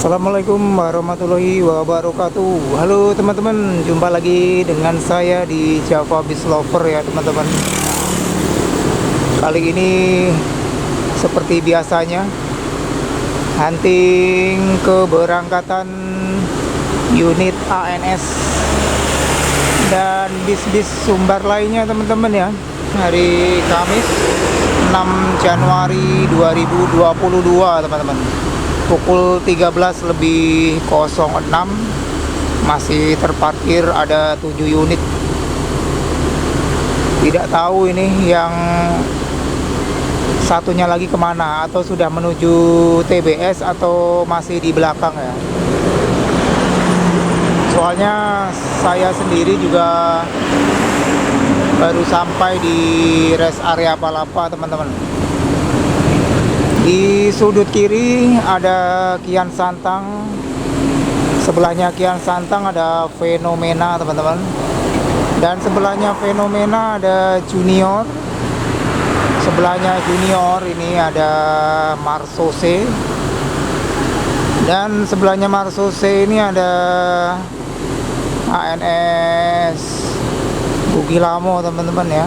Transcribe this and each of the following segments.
Assalamualaikum warahmatullahi wabarakatuh. Halo teman-teman, jumpa lagi dengan saya di Java Beach Lover ya teman-teman. Kali ini seperti biasanya hunting keberangkatan unit ANS dan bis-bis sumber lainnya teman-teman ya. Hari Kamis 6 Januari 2022 teman-teman. Pukul 13.06 masih terparkir ada 7 unit. Tidak tahu ini yang satunya lagi kemana, atau sudah menuju TBS atau masih di belakang ya. Soalnya saya sendiri juga baru sampai di rest area Palapa teman-teman. Di sudut kiri ada Kian Santang, sebelahnya Kian Santang ada Fenomena teman-teman, dan sebelahnya Fenomena ada Junior, sebelahnya Junior ini ada Marsose, dan sebelahnya Marsose ini ada ANS Bugilamo teman-teman ya,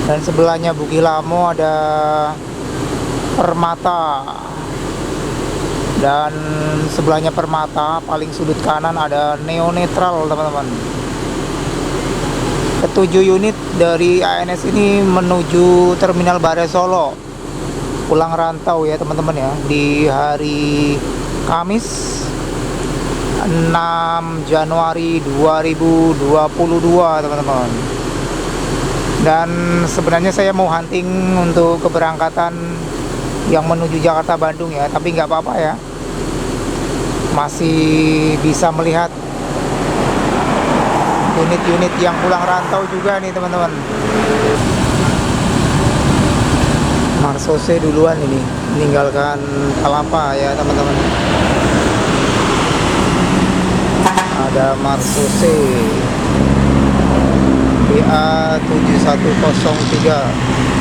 dan sebelahnya Bugilamo ada Permata, dan sebelahnya Permata paling sudut kanan ada Neo Netral teman-teman. Ketujuh unit dari ANS ini menuju Terminal Bare Solo, pulang rantau ya teman-teman ya, di hari Kamis 6 Januari 2022 teman-teman. Dan sebenarnya saya mau hunting untuk keberangkatan yang menuju Jakarta Bandung ya, tapi nggak apa-apa ya, masih bisa melihat unit-unit yang pulang rantau juga nih teman-teman. Marsose duluan ini meninggalkan Palapa ya teman-teman. Ada Marsose BA 7103.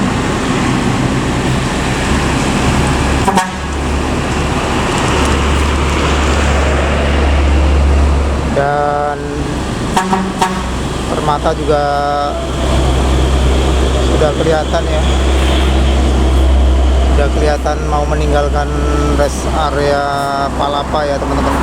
Dan Permata juga sudah kelihatan ya, sudah kelihatan mau meninggalkan rest area Palapa ya teman-teman.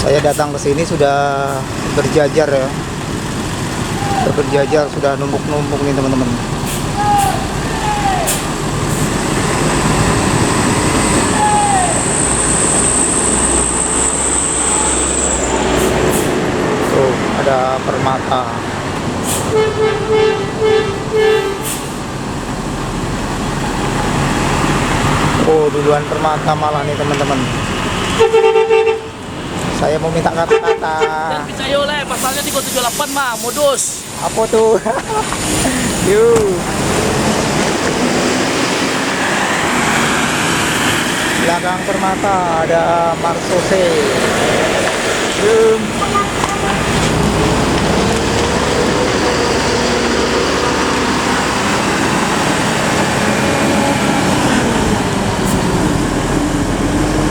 Saya datang ke sini sudah berjajar ya, berjajar, sudah numpuk-numpuk nih teman-teman. Tuh ada Permata. Oh, duluan Permata malah nih teman-teman. Saya mau minta kata-kata. Yang percaya lah, pasalnya 378 mah, modus. Apa tuh? Yuk. Belakang Permata ada Marsose. Yuk.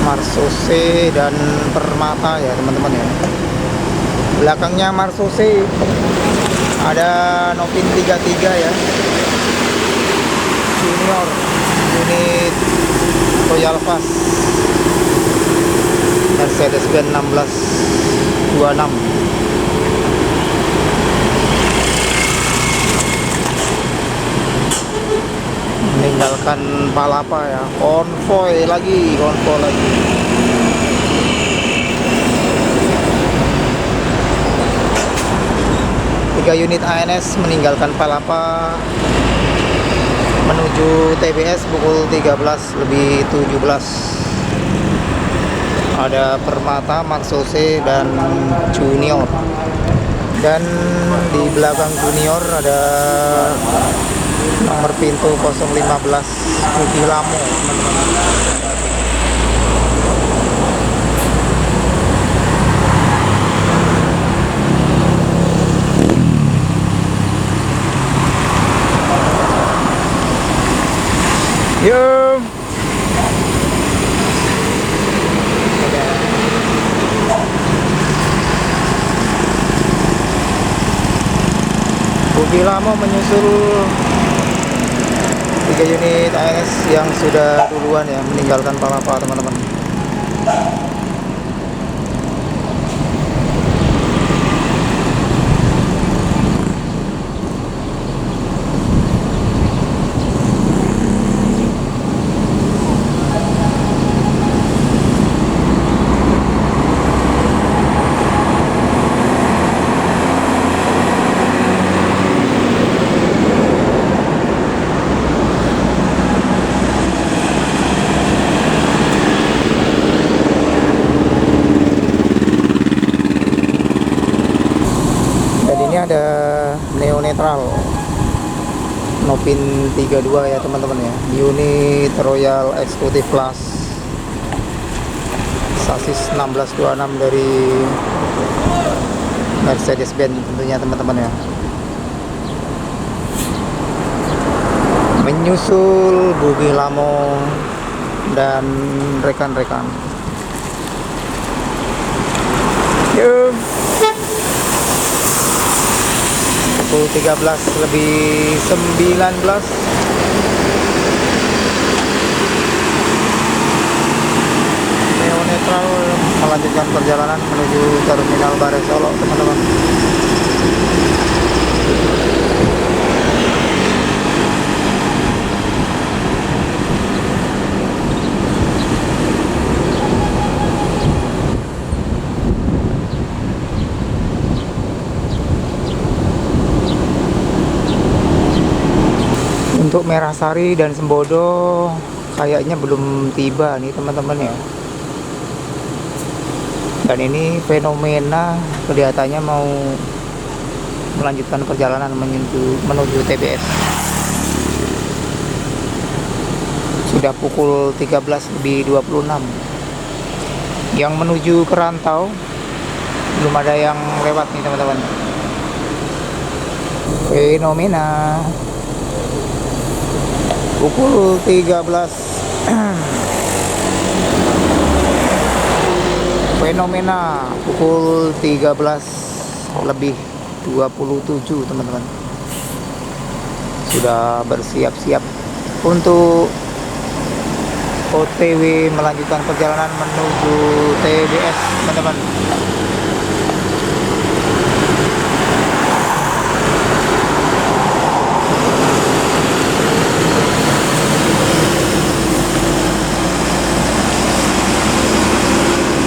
Marsose dan Permata ya teman-teman ya. Belakangnya Marsose ada Novin 33 ya, Junior, unit Royal Fast, Mercedes-Benz 1626. Meninggalkan Palapa ya, konvoy lagi. 3 unit ANS meninggalkan Palapa menuju TBS pukul 13.17. Ada Permata, Marsose dan Junior. Dan di belakang Junior ada nomor pintu 015 Bugilamo teman-teman. Yuk. Budi Lamo menyusul 3 unit ANS yang sudah duluan ya meninggalkan Palapa, teman-teman. Ada neo netral Nopin 32 ya teman-teman ya, unit Royal Executive Plus, sasis 1626 dari Mercedes-Benz tentunya teman-teman ya. Menyusul Budi Lamo dan rekan-rekan. Yuk. Pukul 13 lebih 19. Neo netral melanjutkan perjalanan menuju Terminal Bare Solo, teman-teman. Untuk Merahsari dan Sembodo kayaknya belum tiba nih teman-teman ya. Dan ini fenomena kelihatannya mau melanjutkan perjalanan menuju TBS. Sudah pukul 13.26. Yang menuju ke Rantau belum ada yang lewat nih teman-teman. Fenomena pukul 13. Fenomena pukul 13 lebih 27 teman-teman. Sudah bersiap-siap untuk OTW melanjutkan perjalanan menuju TBS teman-teman.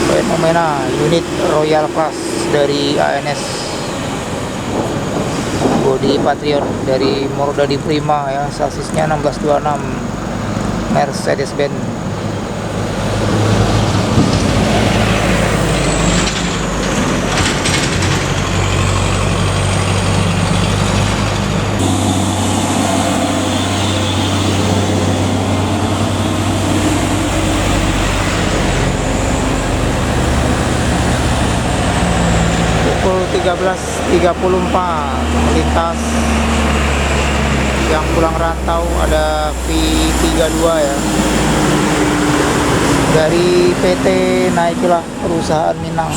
Fenomena unit Royal Plus dari ANS, bodi Patriot dari Mordadi Prima ya, sasisnya 1626 Mercedes-Benz. Pukul 13.34 melintas yang pulang rantau ada V32 ya, dari PT Naikilah Perusahaan Minang.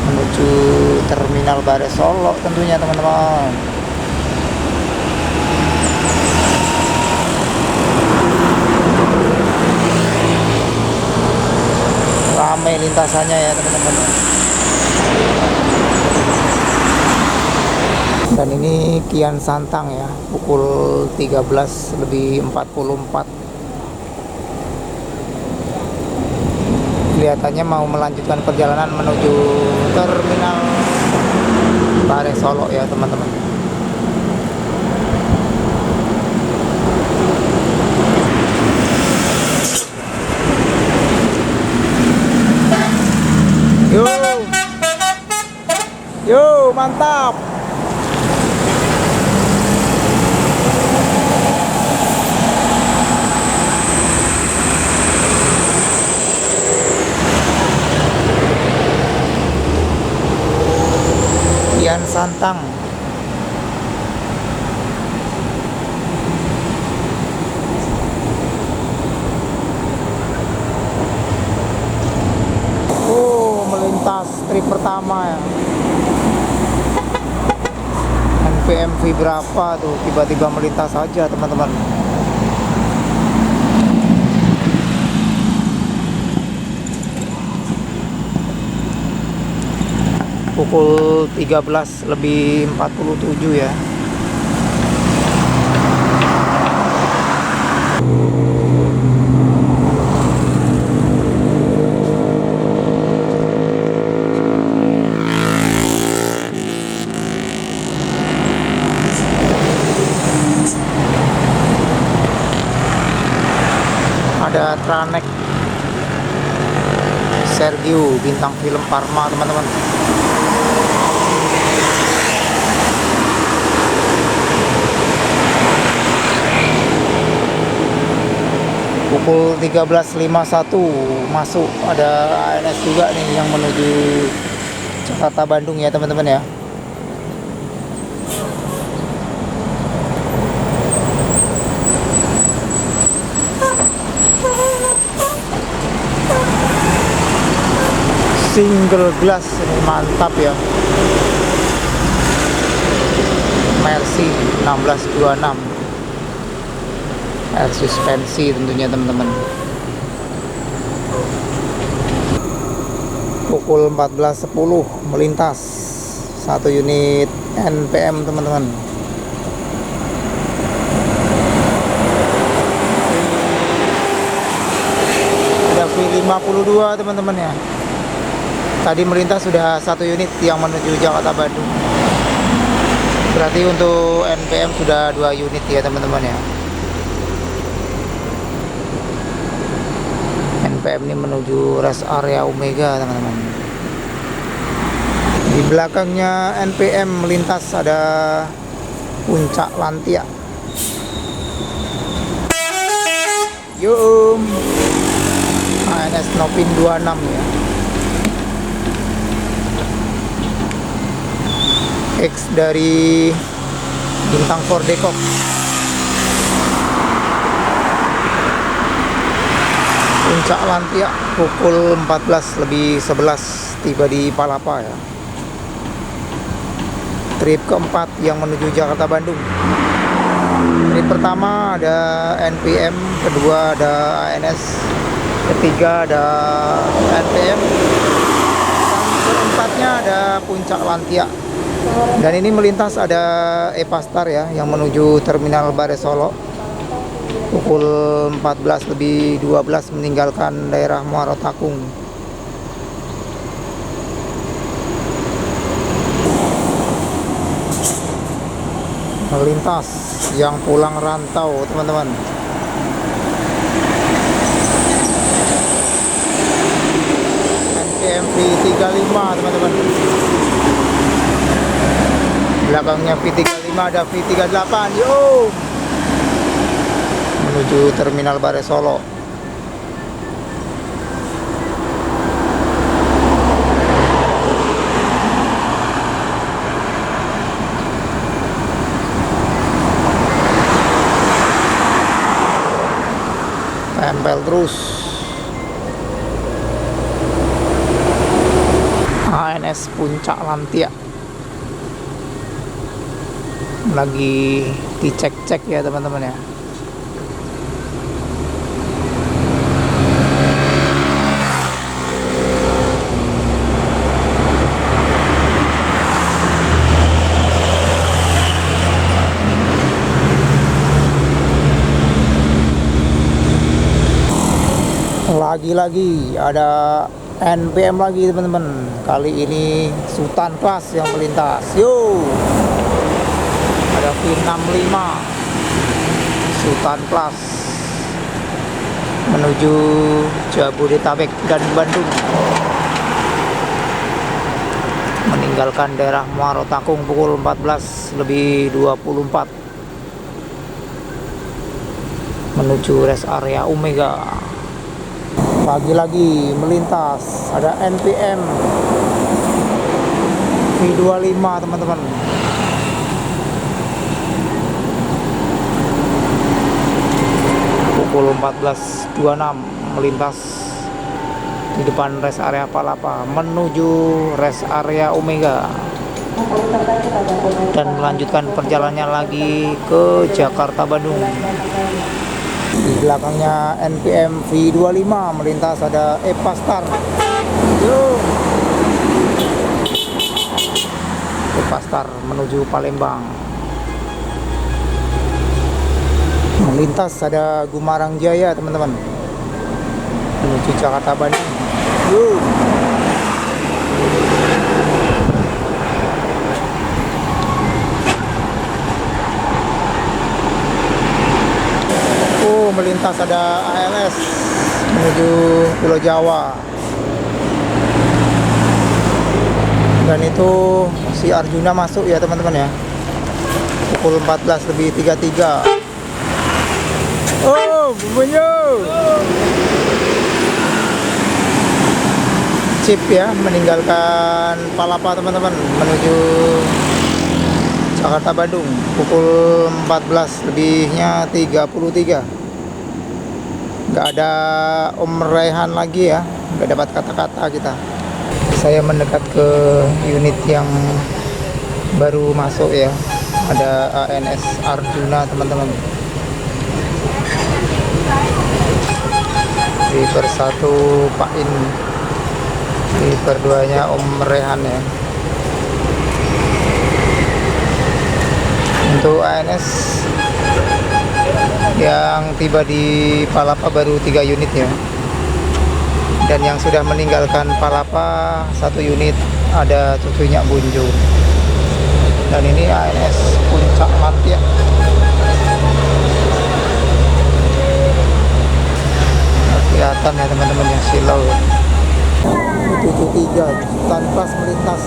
Menuju Terminal Bare Solo tentunya teman-teman. Ramai lintasannya ya teman-teman. Dan ini Kian Santang ya, pukul 13.44. Kelihatannya mau melanjutkan perjalanan menuju Terminal Bare Solo ya teman-teman. Yo, mantap. Kian Santang trip pertama ya. NPM V berapa tuh tiba-tiba melintas saja teman-teman. Pukul 13:47 ya. Ada Tranek Sergio bintang film Parma teman-teman. Pukul 13:51 masuk, ada ANS juga nih yang menuju Jakarta Bandung ya teman-teman ya. Single glass ini mantap ya. Mercy 1626, air suspensi tentunya teman-teman. Pukul 14:10 melintas 1 unit NPM teman-teman. Ada V52 teman-teman ya. Tadi melintas sudah 1 unit yang menuju Jakarta Bandung. Berarti untuk NPM sudah 2 unit ya teman-teman ya. NPM ini menuju rest area Omega teman-teman. Di belakangnya NPM melintas ada Puncak Lantia. Yuk, ANS Nopin 26 ya. X dari Bintang Ford Dekok. Puncak Lantia pukul 14:11 tiba di Palapa ya. Trip keempat yang menuju Jakarta Bandung. Trip pertama ada NPM, kedua ada ANS, ketiga ada NPM, dan keempatnya ada Puncak Lantia. Dan ini melintas ada Epastar ya yang menuju Terminal Bare Solo. Pukul 14:12 meninggalkan daerah Muaro Takung. Melintas yang pulang rantau teman-teman. NPM V35 teman-teman. Belakangnya V35 ada V38. Yo, menuju Terminal Bare Solo. Tempel terus. ANS Puncak Lantia lagi dicek-cek ya teman-teman ya. Lagi-lagi ada NPM lagi teman-teman. Kali ini Sultan Class yang melintas. Yo, ada V65 Sultan Class menuju Jabodetabek dan Bandung, meninggalkan daerah Muaro Takung pukul 14:24 menuju rest area Omega. Lagi-lagi melintas ada NPM V25 teman-teman. Pukul 14:26 melintas di depan rest area Palapa menuju rest area Omega dan melanjutkan perjalanannya lagi ke Jakarta Bandung. Di belakangnya NPM V25 melintas ada Epastar. Epastar menuju Palembang. Melintas ada Gumarang Jaya teman-teman menuju Jakarta Bandung. Melintas ada ALS menuju Pulau Jawa, dan itu si Arjuna masuk ya teman-teman ya, pukul 14:33. Oh bumbunya Chip ya meninggalkan Palapa teman-teman menuju Jakarta Bandung pukul 14:33. Nggak ada Om Raihan lagi ya, nggak dapat kata-kata kita. Saya mendekat ke unit yang baru masuk ya, ada ANS Arjuna teman-teman. Di persatu Pak In, di perduanya Om Rehan ya. Untuk ANS yang tiba di Palapa baru 3 unit ya, dan yang sudah meninggalkan Palapa 1 unit, ada cucunya Bunju. Dan ini ANS Puncak Matia. Kelihatan ya teman-teman yang silau ya. 73 tanpa melintas.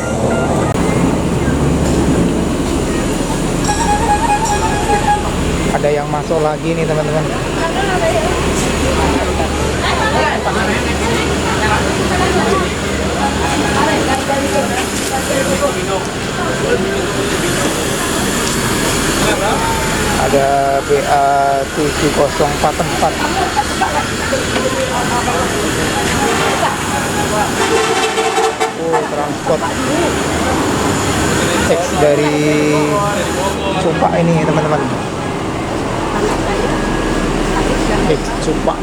Ada yang masuk lagi nih teman-teman. Ada BA 7044. Transport X dari Cumpa ini teman-teman. X Cumpa.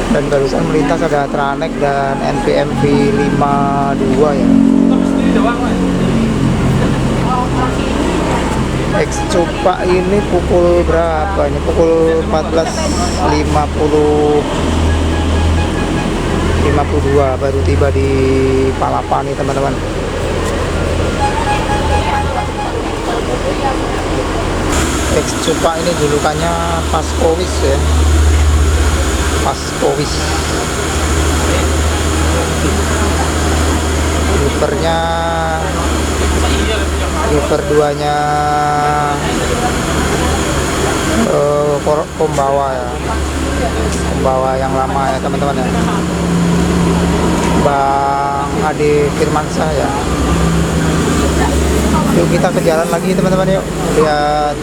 Dan barusan melintas ada Tranek dan NPM V52 ya. X Cumpa ini pukul berapa? Ini pukul 14:52 baru tiba di Palapa nih teman-teman. X Cumpa ini julukannya Paskowis ya. Paskowis. Driver duanya pembawa ya, pembawa yang lama ya teman-teman ya, Bang Ade Firmansyah ya. Yuk kita ke jalan lagi teman-teman, yuk lihat.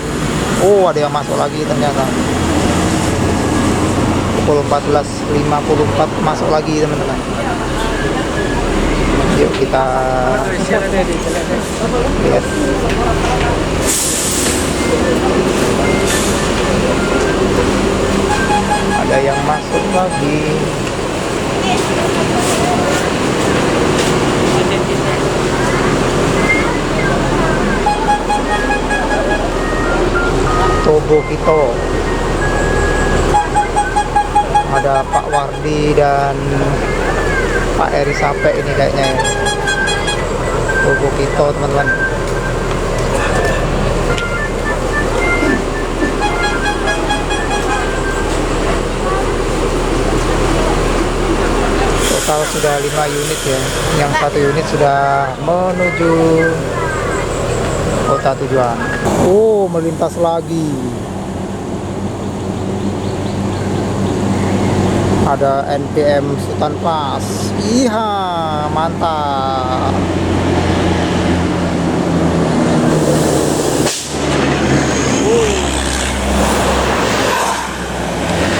Oh ada yang masuk lagi ternyata, pukul 14:54 masuk lagi teman-teman. Yuk kita lihat. Ada yang masuk lagi. Tobo Kito. Ada Pak Wardi dan Pak Eri Sape ini kayaknya ya. Tobo Kito teman-teman. Total sudah 5 unit ya. Yang 1 unit sudah menuju kota tujuan. Oh melintas lagi. Ada NPM Sultan Pas. Iya mantap.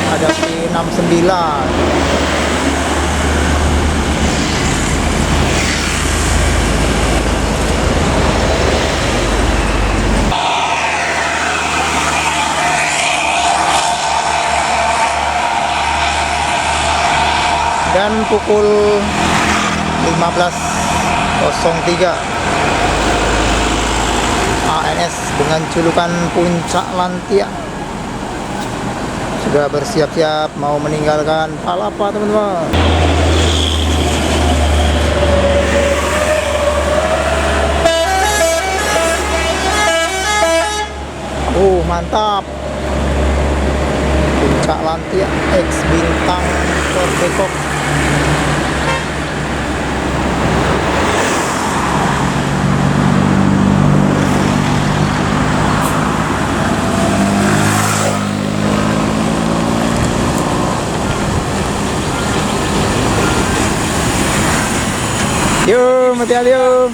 Ada Pin 69. Dan pukul 15.03 ANS dengan julukan Puncak Lantia sudah bersiap-siap mau meninggalkan Palapa, teman-teman. Mantap. Puncak Lantia X Bintang Tour Depok. Yuk, mati yuk.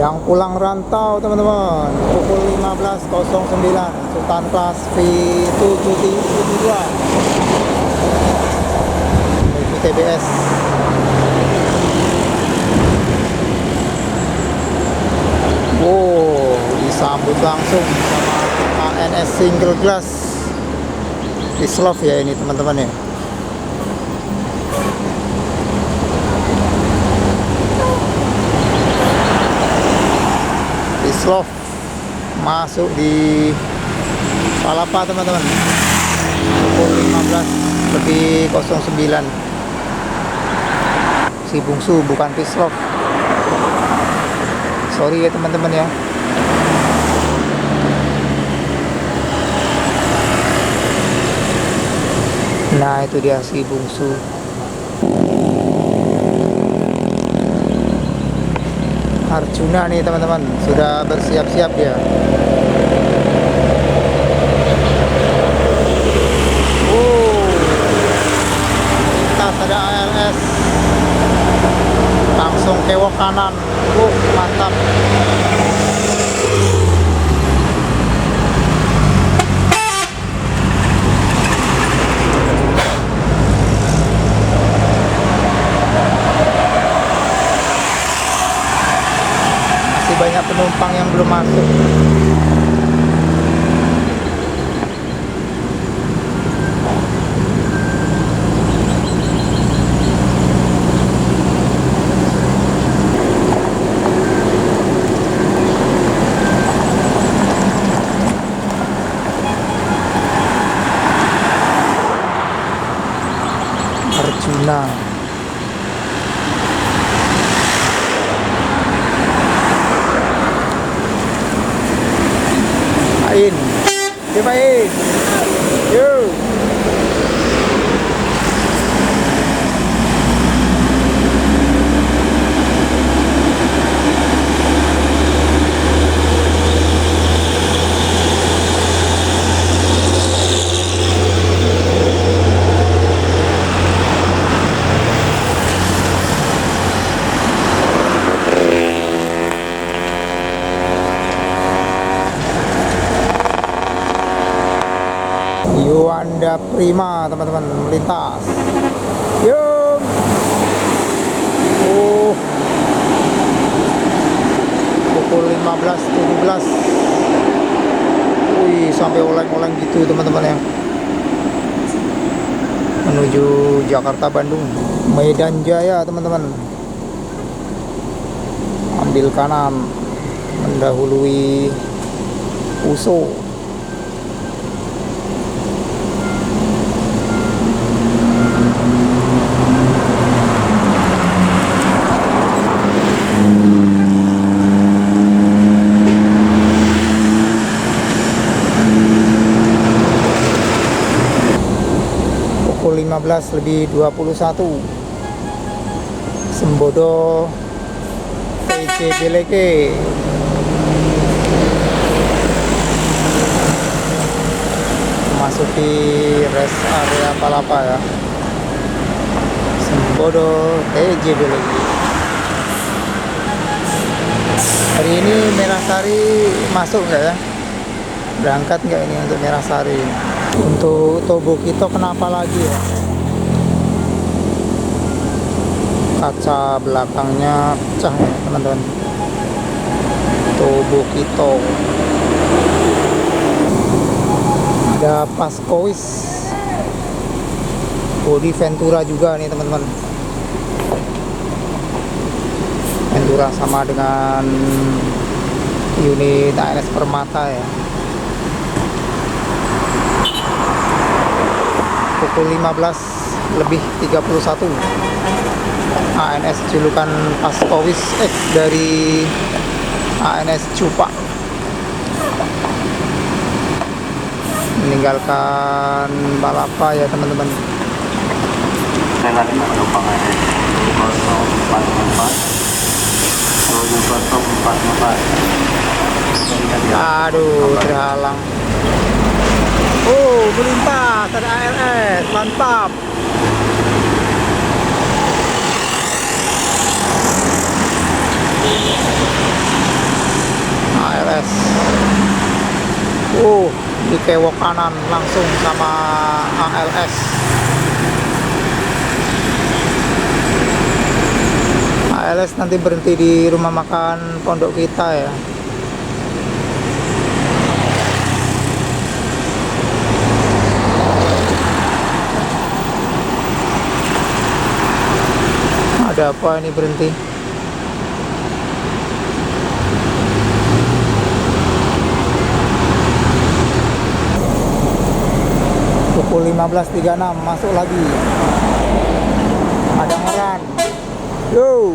Yang pulang rantau, teman-teman, pukul 15.09 Sultan Class V732 menuju TBS. Disambut langsung sama ANS single glass Islov ya ini, teman-teman ya. Islov masuk di Palapa, teman-teman, pukul 15.09. Si bungsu bukan Islov, sorry ya teman-teman ya. Nah itu dia si bungsu. Arjuna nih, teman-teman, sudah bersiap-siap ya. Lintas ada ALS langsung kewok kanan. Mantap. Banyak penumpang yang belum masuk. Arjuna. Cobain. Yuk. Yuanda Prima, teman-teman, melintas. Yuk. Pukul 15.17. Sampai oleng-oleng gitu, teman-teman ya. Menuju Jakarta Bandung, Medan Jaya, teman-teman. Ambil kanan mendahului USO. Pukul 15.21 Sembodo TJ Beleke. Masuki rest area Palapa ya. Sembodo TJ Beleke. Hari ini Merasari masuk nggak ya? Berangkat nggak ini untuk Merasari? Untuk Tobukito kenapa lagi ya? Kaca belakangnya pecah ya teman-teman. Tobukito. Ada Paskois. Bodi Ventura juga nih teman-teman. Ventura sama dengan unit ANS Permata ya. Pukul 15:31 ANS julukan Paskowis X dari ANS Cupa meninggalkan Palapa ya teman-teman. Dengan penumpang ANS 044 Aduh, terhalang. Oh, melintas ada ALS, mantap. ALS. Di kewok kanan langsung sama ALS. ALS nanti berhenti di rumah makan pondok kita ya. Ada apa ini berhenti? Pukul 15.36 masuk lagi. Ada ngeran. Yo.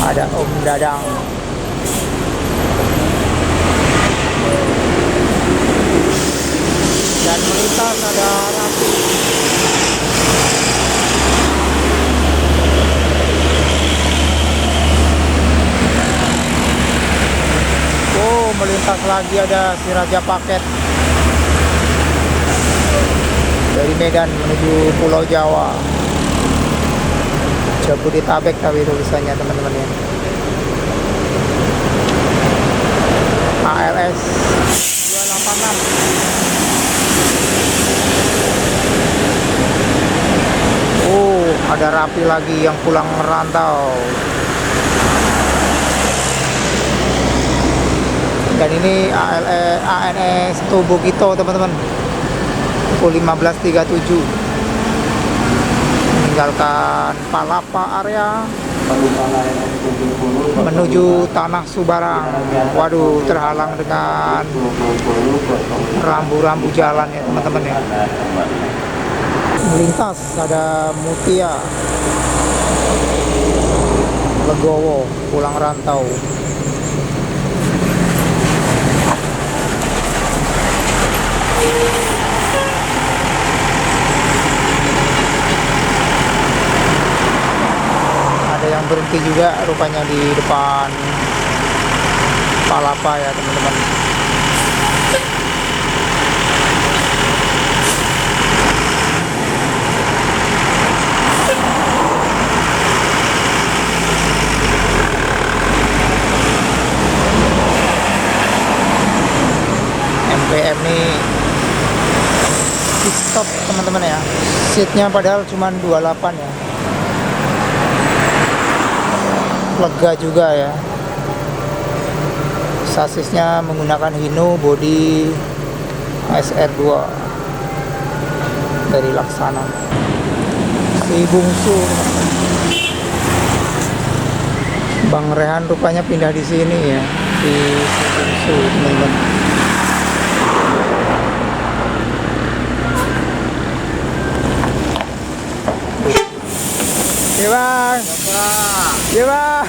Ada Om Dadang. Dan melintas ada Rapi. Oh, melintas lagi ada si Raja Paket dari Medan menuju Pulau Jawa. Jabodetabek tapi tulisannya teman-teman ya. ALS 286. Oh, ada Rapi lagi yang pulang merantau. Dan ini ANS Tobukito teman-teman. Pukul 15.37 meninggalkan Palapa area menuju Tanah Subarang. Waduh, terhalang dengan rambu-rambu jalan ya teman-teman ya. Melintas ada Mutia Legowo pulang rantau. Ada yang berhenti juga rupanya di depan Palapa ya teman-teman. MPM nih di stop teman-teman ya. Seatnya padahal cuma 28 ya. Lega juga ya. Sasisnya menggunakan Hino, bodi SR2 dari Laksana. Si Bungsu. Bang Rehan rupanya pindah di sini ya, di Si Bungsu teman-teman. Ya bang, ya bang.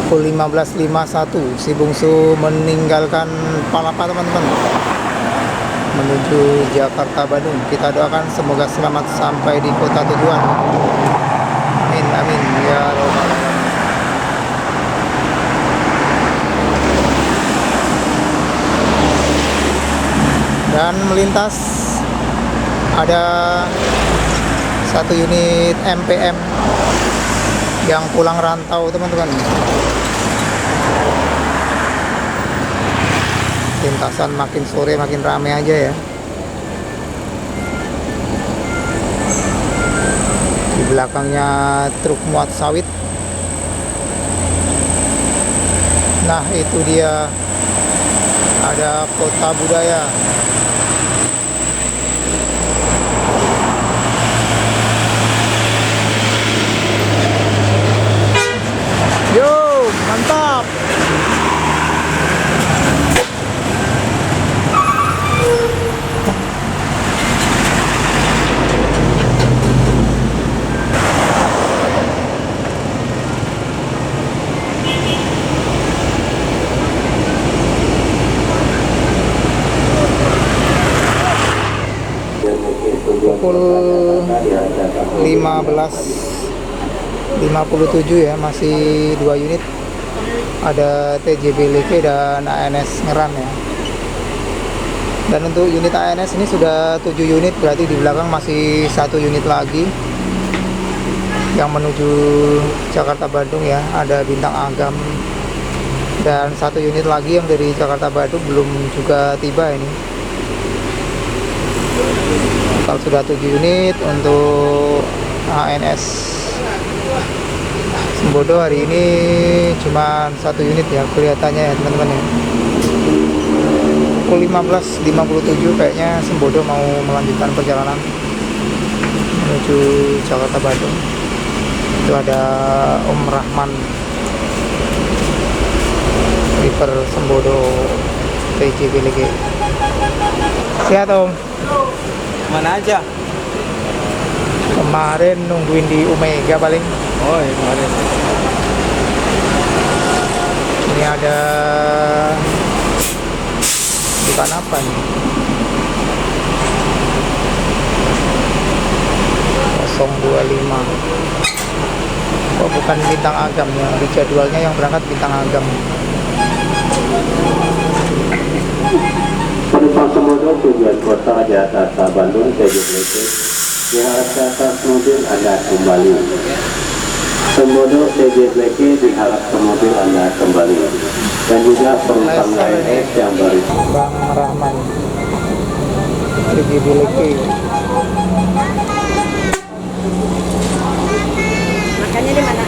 Pukul 15.51 si bungsu meninggalkan Palapa teman-teman, menuju Jakarta Bandung. Kita doakan semoga selamat sampai di kota tujuan. Amin amin ya robbal alamin. Dan melintas ada satu unit MPM yang pulang rantau teman-teman. Lintasan makin sore makin ramai aja ya. Di belakangnya truk muat sawit. Nah itu dia, ada kota budaya. Yo, mantap. Pukul 15.57 ya, masih 2 unit, ada TJB Leke dan ANS Ngeran ya. Dan untuk unit ANS ini sudah 7 unit, berarti di belakang masih 1 unit lagi yang menuju Jakarta Bandung ya, ada Bintang Agam. Dan 1 unit lagi yang dari Jakarta Bandung belum juga tiba ini. Total sudah 7 unit untuk ANS Sembodo. Hari ini cuma 1 unit ya kelihatannya ya teman-teman ya. Pukul 15.57 kayaknya Sembodo mau melanjutkan perjalanan menuju Jakarta Bandung. Itu ada Om Rahman, River Sembodo TJB Lege. Sehat Om? Mana aja? Kemarin nungguin di Omega paling. Oh iya kemarin. Ini ada bukan apa nih? 025. Oh bukan Bintang Agam, yang di jadwalnya yang berangkat Bintang Agam. Penumpang Sembodo tujuan kota Jakarta Bandung TJB diharapkan atas mobil Anda kembali. Sembodo TJB diharap ke mobil Anda kembali. Dan juga penumpang ANS yang baru. Bang Rahman, TJB Leke. Makannya di mana?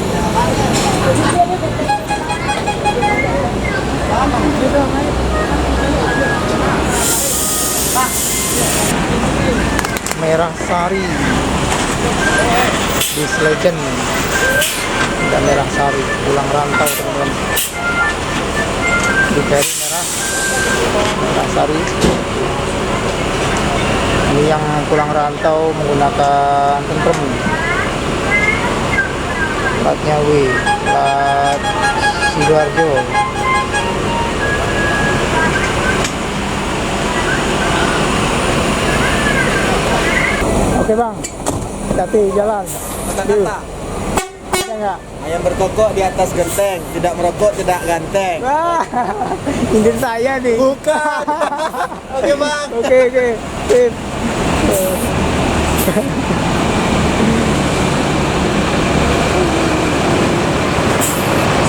Merah Sari, Bis Legend dan Merah Sari pulang rantau teman-teman. Di ferry Merah Sari. Ini yang pulang rantau menggunakan Tentrem. Platnya W, plat Sidoarjo. Oke bang, hati-hati jalan. Kata-kata. Ada nggak? Ayam berkokok di atas genteng, tidak merokok, tidak ganteng. Wah, ingin saya nih. Bukan. Oke bang. Oke. Sip.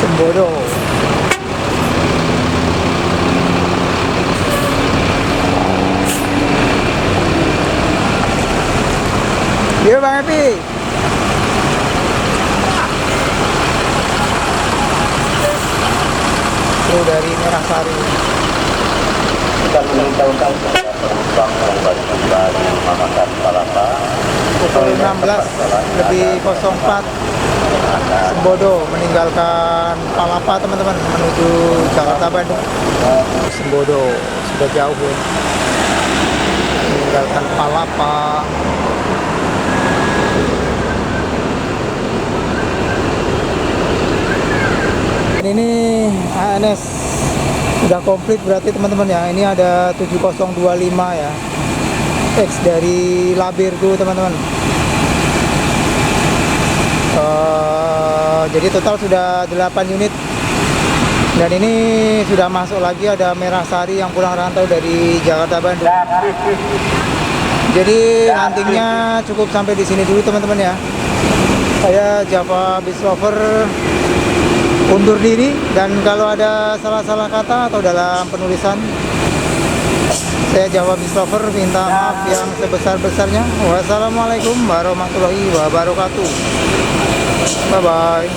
Sembodo. Iya Bang Epi. Itu dari Merah Sari. Kita memberitahukan kepada penumpang yang baru tiba di Makassar Palapa. Pukul 16.04 Sembodo meninggalkan Palapa teman-teman, menuju Jakarta Bandung. Sembodo sudah jauh ya, meninggalkan Palapa. Ini ini ANS sudah komplit berarti teman-teman ya. Ini ada 7025 ya, X dari Labir tuh teman-teman. Jadi total sudah 8 unit. Dan ini sudah masuk lagi ada Merah Sari yang pulang rantau dari Jakarta Bandung. Jadi huntingnya cukup sampai di sini dulu teman-teman ya. Saya Java Beach Lover undur diri, dan kalau ada salah-salah kata atau dalam penulisan, saya Java Beach Lover minta maaf yang sebesar-besarnya. Wassalamualaikum warahmatullahi wabarakatuh. Bye bye.